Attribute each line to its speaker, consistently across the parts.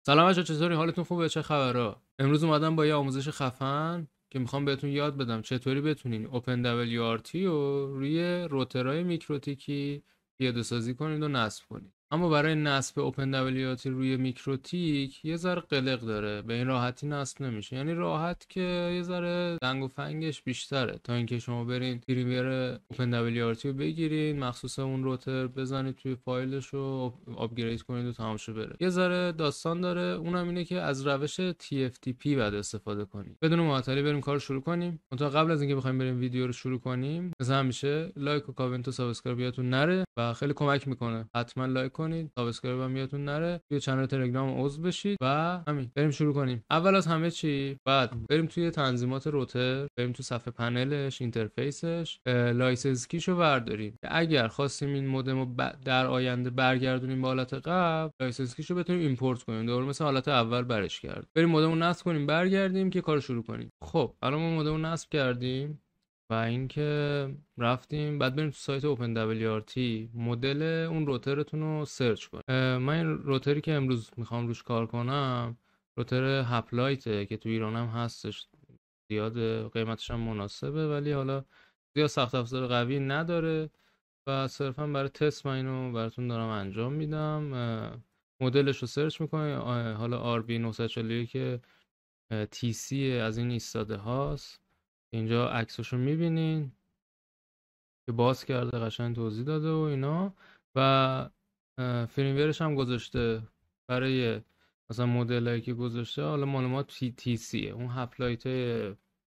Speaker 1: سلام بچه‌ها، چطوری؟ حالتون خوبه؟ چه خبرها؟ امروز اومدم با یه آموزش خفن که میخوام بهتون یاد بدم چطوری بتونین OpenWRT رو روی روترهای میکروتیکی پیاده سازی کنید و نصب کنید. اما برای نصب OpenWRT روی میکروتیک یه ذره قلق داره، به این راحتی نصب نمیشه. یعنی راحت که یه ذره دنگ و فنگش بیشتره تا اینکه شما برین پریمیر OpenWRT رو بگیرین، مخصوص اون روتر بزنید توی فایلش رو آپگرید کنید و تمام شه بره. یه ذره داستان داره، اونم اینه که از روش TFTP بعد استفاده کنید. بدون معطلی بریم کار شروع کنیم. تا قبل از اینکه بخوایم بریم ویدیو رو شروع کنیم، مثل همیشه لایک و کامنت و سابسکرایب یادتون نره و خیلی کمک میکنه. حتما لایک کنید، سابسکرایب هم یادتون نره. توی کانال تلگرام عضو بشید و همین بریم شروع کنیم. اول از همه چی بعد بریم توی تنظیمات روتر، بریم تو صفحه پنلش، اینترفیسش، لایسنس کیشو برداریم. اگر خواستیم این مودم رو در آینده برگردونیم به حالت قبل، لایسنس کیشو بتونیم ایمپورت کنیم، دوباره مثل حالت اول برش کرد. بریم مودم رو نصب کنیم، برگردیم که کارو شروع کنیم. خب الان ما مودم رو نصب کردیم و اینکه رفتیم، بعد بریم تو سایت OpenWRT مدل اون روترتون رو سرچ کنیم. من این روتری که امروز میخوام روش کار کنم روتر هپلایته که تو ایران هم هستش، زیاد قیمتش هم مناسبه، ولی حالا زیاد سخت افزار قوی نداره و صرفا برای تست من اینو براتون دارم انجام میدم. مدلش رو سرچ میکنید، حالا RB941 که TC از این ایستاده هاست. اینجا عکسشو میبینین که باز کرده، قشنگ توضیح داده و اینا، و فریمورش هم گذاشته برای مثلا مدلایی که گذاشته. حالا مال ما TC اون هپلایت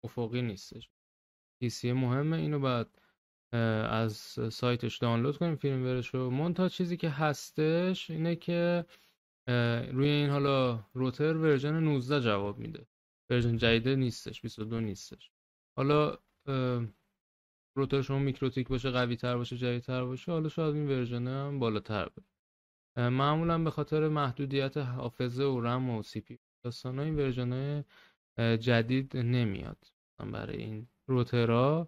Speaker 1: افقی نیستش، TC مهمه. اینو بعد از سایتش دانلود کنیم فیلمورش رو. منتها چیزی که هستش اینه که روی این حالا روتر ورژن 19 جواب میده، ورژن جدیده نیستش، 22 نیستش. حالا روتر شما میکروتیک باشه، قوی تر باشه، جدید تر باشه، حالا شاید این ورژن هم بالاتر بره. معمولا به خاطر محدودیت حافظه و رم و سی پی داستانا این ورژن جدید نمیاد برای این روترها.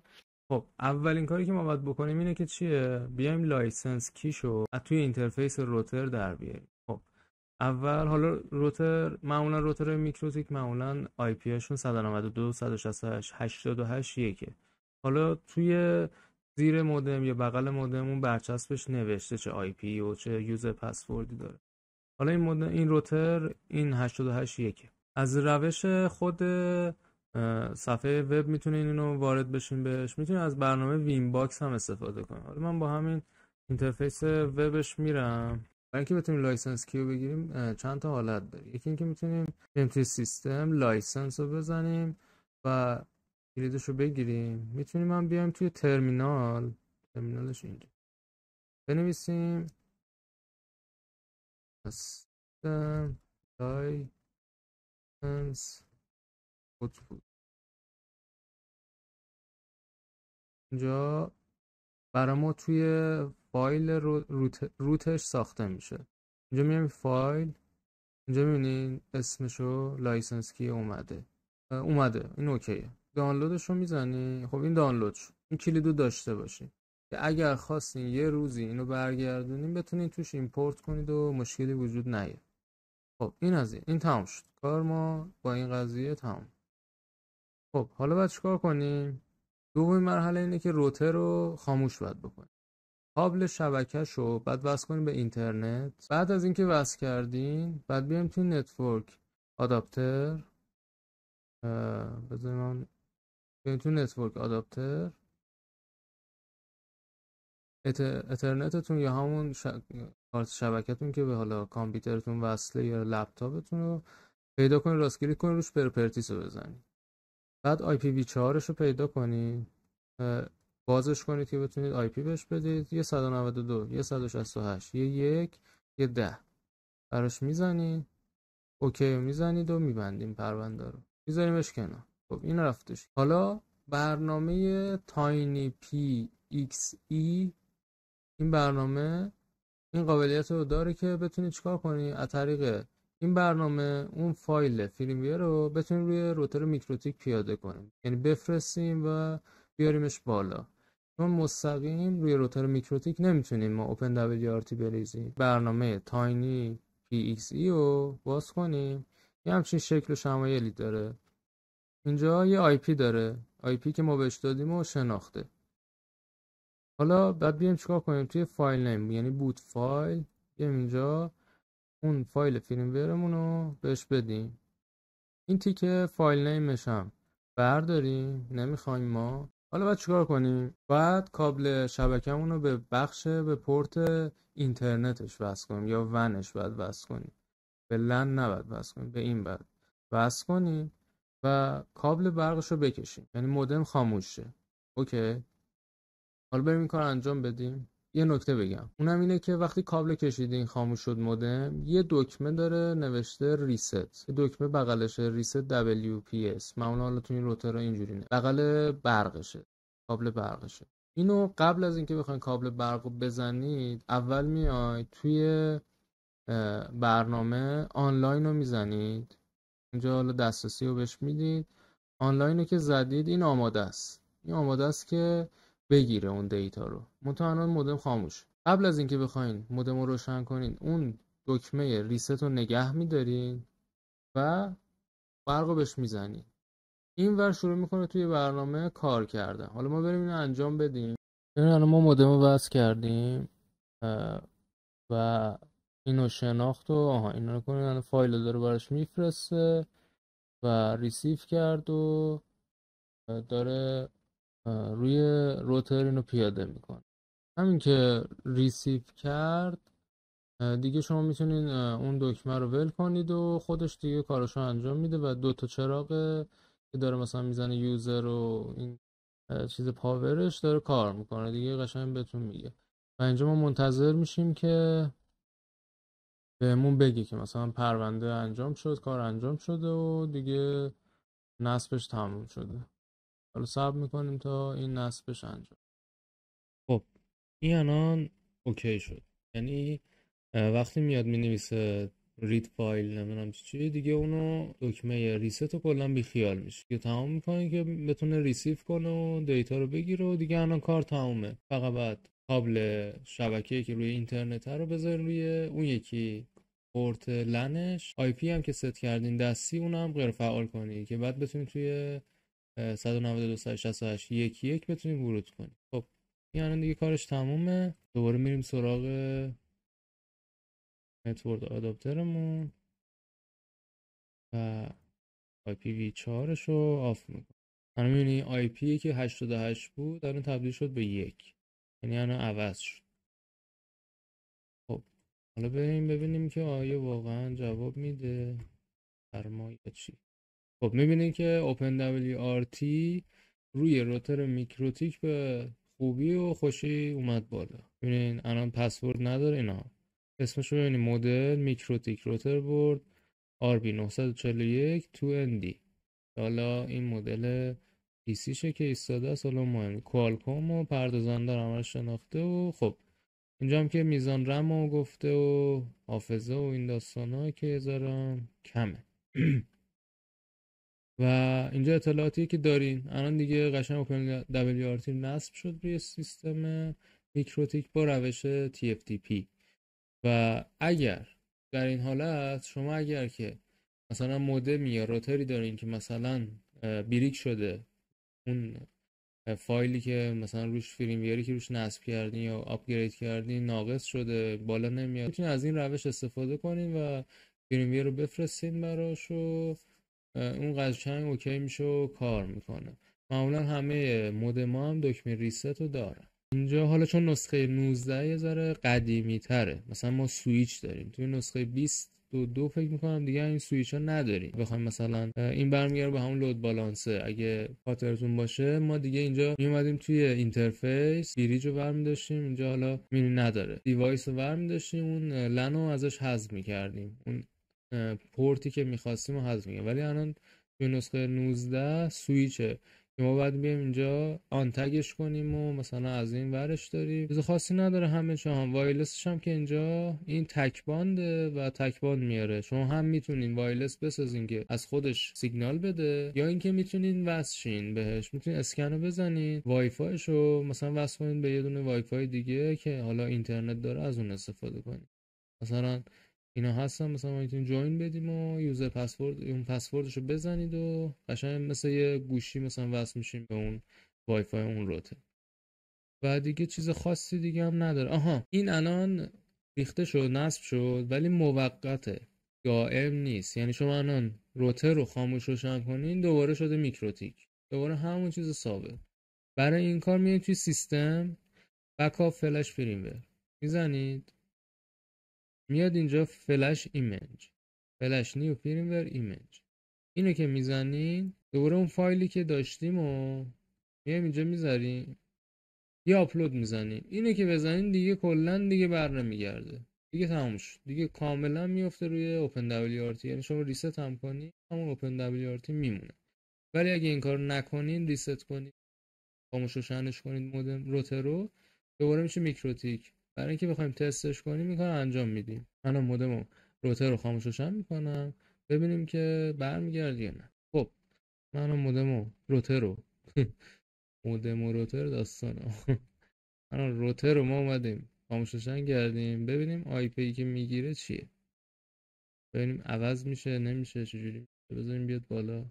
Speaker 1: خب اولین کاری که ما باید بکنیم اینه که چیه؟ بیایم لایسنس کیشو از توی اینترفیس روتر در بیاریم. خب اول حالا روتر، معمولا روتر میکروتیک معمولا آی پی هاشون 192.168.88 1. حالا توی زیر مودم یا بغل مودم اون برچسبش نوشته چه آی پی و چه یوزر پسوردی داره. حالا این مودم، این روتر این 88 1. از روش خود صفحه وب میتونین اینو وارد بشین بهش. میتونین از برنامه وین باکس هم استفاده کنین. حالا من با همین اینترفیس وبش میرم. برای اینکه بتونیم لایسنس کیو بگیریم چند تا حالت داره. یکی اینکه میتونیم بریم توی سیستم لایسنس رو بزنیم و کلیدش رو بگیریم. میتونیم هم بیایم توی ترمینالش اینجا بنویسیم سیستم لایسنس اوتپوت. اینجا برای ما توی فایل روتش ساخته میشه. اینجا میایم فایل، اینجا میبینین اسمشو لایسنس کی اومده این اوکیه. دانلودش رو میزنی. خب این دانلود شد. این کلیدو داشته باشین که اگر خواستین یه روزی اینو برگردونین بتونین توش ایمپورت کنید و مشکلی وجود نیاد. خب این از این تمام شد. کار ما با این قضیه تمام. خب حالا باید چیکار کنیم؟ دومین مرحله اینه که روتر رو خاموش باید بکنیم. کابل شبکه‌شو بعد وصل کنیم به اینترنت. بعد از اینکه وصل کردین بعد بیایم توی نتورک آداپتر، بذاریم من بیایم توی نتورک آداپتر اترنتتون یا همون کارت شبکه‌تون که به حالا کامپیوترتون وصله یا لپتاپتون رو پیدا کنید، راست کلیک کنید روش پرپرتیس رو بزنید. بعد آی پی وی 4 رو پیدا کنید، بازش کنید که بتونید آی پی بهش بدید. 192 168 1 10 براش میزنید، اوکی میزنید و میبندیم پرونده رو، میذاریمش کنار. خب این رفتش. حالا برنامه تاینی پی ایکس ای، این برنامه این قابلیت رو داره که بتونید چیکار کنید؟ از طریق این برنامه اون فایل فیلمویر رو بتونید روی روتر میکروتیک پیاده کنیم، یعنی بفرستیم و بیاریمش بالا. چون مستقیم روی روتر میکروتیک نمیتونیم ما OpenWRT بریزیم. برنامه تاینی DXE رو باز کنیم، یه همچین شکل و شمایلی داره. اینجا یه IP داره، IP که ما بهش دادیم و شناخته. حالا بعد بیایم چیکار کنیم؟ توی فایل نیم یعنی بوت فایل، بیایم اینجا اون فایل فیرمورمون رو بهش بدیم. این تیکه فایل نیمش هم برداریم، نمیخوایم ما. حالا باید چیکار کنیم؟ باید کابل شبکمون رو به پورت اینترنتش وصل کنیم، یا ونش باید وصل کنیم. به لن نباید وصل کنیم، به این باید وصل کنیم و کابل برقش رو بکشیم، یعنی مودم خاموش شه. اوکی. حالا بریم این کار انجام بدیم. یه نکته بگم، اونم اینه که وقتی کابل کشیدین خاموش شد مودم، یه دکمه داره نوشته ریست، یه دکمه بغلشه ریست WPS، معمولا حالا تو این روترها اینجوری نه، بغل برقشه، کابل برقشه. اینو قبل از اینکه بخواید کابل برق رو بزنید، اول میاید توی برنامه آنلاین رو میزنید، اینجا حالا دسترسی رو بهش میدید. آنلاین رو که زدید این آماده است، این آماده است که بگیره اون دیتا رو. منتها مودم خاموش. قبل از اینکه بخواین مودم رو روشن کنین، اون دکمه ریست رو نگه میدارین و برق رو بهش میزنین. این ور شروع میکنه توی برنامه کار کردن. حالا ما بریم اینو انجام بدیم. الان ما مودم رو وصل کردیم و اینو شناخت و اینو رو کنین، فایل رو داره براش میفرسته و ریسیو کرد و داره روی روتر اینو پیاده میکنه. همین که ریسیو کرد دیگه شما میتونین اون دکمه رو ول کنید و خودش دیگه کارشو انجام میده و 2 چراغ که داره مثلا میزنه یوزر و این چیز پاورش داره کار میکنه دیگه، قشنگ بهتون میگه. و اینجا ما منتظر میشیم که بهمون بگه که مثلا پرونده انجام شد، کار انجام شده و دیگه نصبش تموم شده. حالا صبر میکنیم تا این نصبش انجام. خب این الان اوکی شد، یعنی وقتی میاد مینویسه رید فایل نمیدونم چی دیگه، اونو دکمه ریست رو کلا بی خیال میشه که تمام میکنه که بتونه ریسیو کنه و دیتا رو بگیره و دیگه الان کار تمومه. فقط بعد کابل شبکه‌ای که روی اینترنت رو بذارین روی اون یکی پورت لنش، آی پی هم که ست کردین دستی اونم غیر فعال کنی که بعد بتونید توی 192.168.1.1 بتونیم ورود کنیم. خب این الان دیگه کارش تمومه. دوباره میریم سراغ نتورک آداپترمون و IPv4 رو آف میکنم. الان میبینی IP که 88 بود الان تبدیل شد به 1، یعنی الان عوض شد. خب حالا بریم ببینیم که آیا واقعا جواب میده بر ما یا چی. خب میبینید که OpenWRT روی روتر میکروتیک به خوبی و خوشی اومد بالا. ببینید الان پسورد نداره، اینا اسمش رو ببینید، مدل میکروتیک روتر بورد RB941 2ND. حالا این مدل PC شه که ایستاده است. حالا مهم کوالکوم و پردازنده رو همش شناخته و خب اینجا هم که میزان رم رو گفته و حافظه و این داستان ها که ذرم کمه. و اینجا اطلاعاتی که دارین الان دیگه قشنگ OpenWRT نصب شد روی سیستم میکروتیک با روش TFTP. و اگر در این حالت شما اگر که مثلا مودمی یا روتری دارین که مثلا بریک شده، اون فایلی که مثلا روش فیرموری که روش نصب کردین یا آپگرید کردین ناقص شده، بالا نمیاد، میتونین از این روش استفاده کنین و فیرمویر رو بفرستین براش و اون قشنگ اوکی میشه و کار میکنه. معمولا همه مودما هم دکمه ریست رو دارن. اینجا حالا چون نسخه 19 یه ذره قدیمی تره، مثلا ما سویچ داریم، توی نسخه 22 فکر میکنم دیگه این سویچ ها نداریم. بخوایم مثلا این برمیگره به همون لود بالانسه، اگه خاطرتون باشه ما دیگه اینجا میومدیم توی اینترفیس بریج رو برمی‌داشتیم، اینجا حالا مینی نداره، دیوایس رو برمی‌داشتیم، اون لن رو ازش حذف می‌کردیم، اون پورتی که می‌خواستیم رو حذف می‌کردیم. ولی الان توی نسخه 19 سویچه که ما باید بیایم اینجا آن تگش کنیم و مثلا از این ورش داریم، چیز خاصی نداره. همه چی هم وایرلسش هم که اینجا این تک بانده و تک باند میاره. شما هم میتونین وایرلس بسازین که از خودش سیگنال بده، یا اینکه میتونین وصل شین بهش، میتونین اسکن رو بزنین وای فایش رو مثلا وصل کنین به یه دونه وای فای دیگه که حالا اینترنت داره، از اون استفاده کنین. مثلا اینا هستن، مثلا ما میتونیم جوین بدیم و یوزر پسورد اون پسوردشو بزنید و قشنگ مثل یه گوشی مثلا وصل میشیم به اون وای فای اون روتر. و دیگه چیز خاصی دیگه هم نداره. آها، این الان ریخته شد، نصب شد، ولی موقته، دائم نیست. یعنی شما الان روتر رو خاموش روشن کنین دوباره شده میکروتیک، دوباره همون چیز ثابت. برای این کار میایید توی سیستم بکاپ فلش فریمور میزنید، میاد اینجا فلش ایمیج، فلش نیو فریمور ایمیج. اینو که میزنین دوباره اون فایلی که داشتیم و میایم اینجا میذاریم، یه آپلود میزنیم. اینو که بزنین دیگه کلا دیگه بر نمیگرده، دیگه تموم شد، دیگه کاملا میفته روی اوپن دبلیو آر تی. یعنی شما ریست هم کنی همون اوپن دبلیو آر تی میمونه. ولی اگه این کار نکنین، ریست کنید، خاموش روشنش کنید مودم روتر رو، دوباره میشه میکروتیک. برای اینکه بخوایم تستش کنیم این کار انجام میدیم. من مودم روتر رو خاموش روشن میکنم ببینیم که برمیگرده یا نه. خب من مودم روتر رو مودم و روتر داستانه. الان روتر رو ما اومدیم خاموش روشن کردیم، ببینیم آی پی که میگیره چیه، ببینیم عوض میشه نمیشه چجوری میشه. بذاریم بیاد بالا.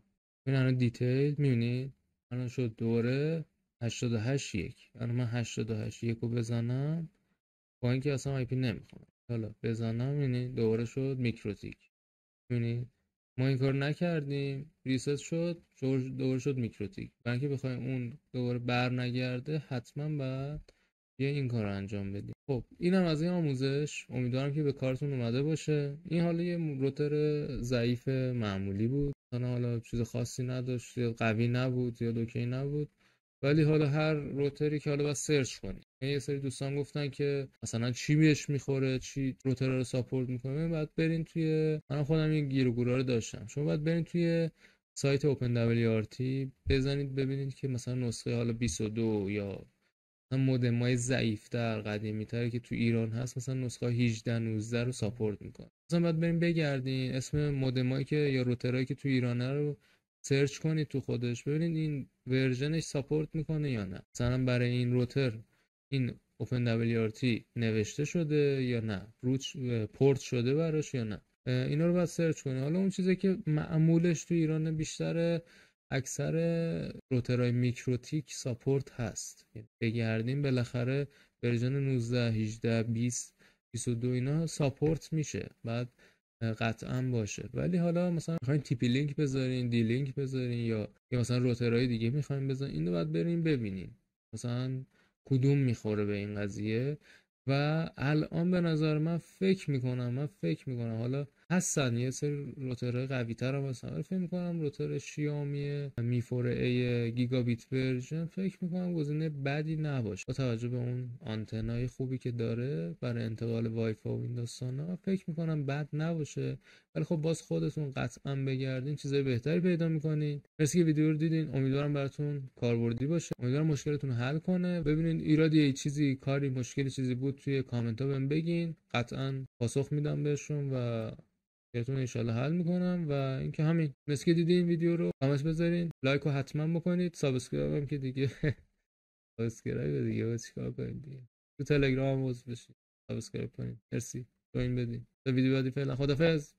Speaker 1: این الان دیتیل میبینید الان شد دوره 88 یک. الان من 88 یک رو بزنم با اینکه اصلا آی پی نمیخوام، حالا بزنم یعنی دوباره شد میکروتیک. میبینید ما این کار نکردیم، ریست شد، دوباره شد میکروتیک. برای اینکه بخوایم اون دوباره بر نگرده حتما باید یه این کار رو انجام بدیم. خب اینم از این آموزش، امیدوارم که به کارتون اومده باشه. این حالا یه روتر ضعیف معمولی بود، حالا چیز خاصی نداشت، یا قوی نبود یا اوکی نبود، ولی حالا هر روتری که حالا باید سرچ کنی. یه سری دوستان گفتن که مثلا چی بهش میخوره، چی روتر رو ساپورت میکنه، بعد برین توی، من خودم این گیر و گورا رو داشتم، شما باید برین توی سایت اوپن دبلیو آر تی بزنید ببینید که مثلا نسخه حالا 22 یا مودمای ضعیف‌تر قدیمی‌تر که تو ایران هست مثلا نسخه 18 19 رو ساپورت میکنه. مثلا باید بریم بگردین اسم مودمایی که یا روترایی که تو ایرانه رو سرچ کنید تو خودش، ببینید این ورژنش ساپورت میکنه یا نه. مثلا برای این روتر این اوپن دبلیو آر تی نوشته شده یا نه، روت پورت شده براش یا نه. اینا رو باید سرچ کنید. حالا اون چیزی که معمولش تو ایران بیشتره، اکثر روترهای میکروتیک ساپورت هست. یعنی بگردیم بالاخره ورژن 19 18 20 22 اینا ساپورت میشه، بعد قطعا باشه. ولی حالا مثلا میخواین تیپی لینک بذارین، دی لینک بذارین، یا مثلا روترهای دیگه میخواین بذارین، اینو باید برین ببینین مثلا کدوم میخوره به این قضیه. و الان به نظر من فکر میکنم حالا هستن یه سری روترهای قوی تر هم هستن، فکر میکنم روتر شیائومی می 4A گیگابیت ورژن فکر میکنم گزینه بدی نباشه با توجه به اون آنتنای خوبی که داره برای انتقال وای فای و این داستانا، فکر میکنم بد نباشه. ولی خب باز خودتون قطعا بگردین چیزای بهتری پیدا میکنین. مرسی که ویدیو رو دیدین، امیدوارم براتون کاربردی باشه، امیدوارم مشکلتون حل کنه. ببینید ایرادی چیزی کاری مشکلی چیزی بود توی کامنت ها بهم بگین، قطعا پاسخ میدم بهشون و بهتون انشالله حل میکنم. و اینکه همین، مرسی که دیدین ویدیو رو، کامنت بذارین، لایک رو حتما بکنید، سابسکرایب هم که دیگه سابسکرایب دیگه چیکار کنید دیگه، تو تلگرام هم عضو بشین، سابسکرایب کنید. مرسی، جوین بدین تا ویدیو بعدی. فعلا خدافظ.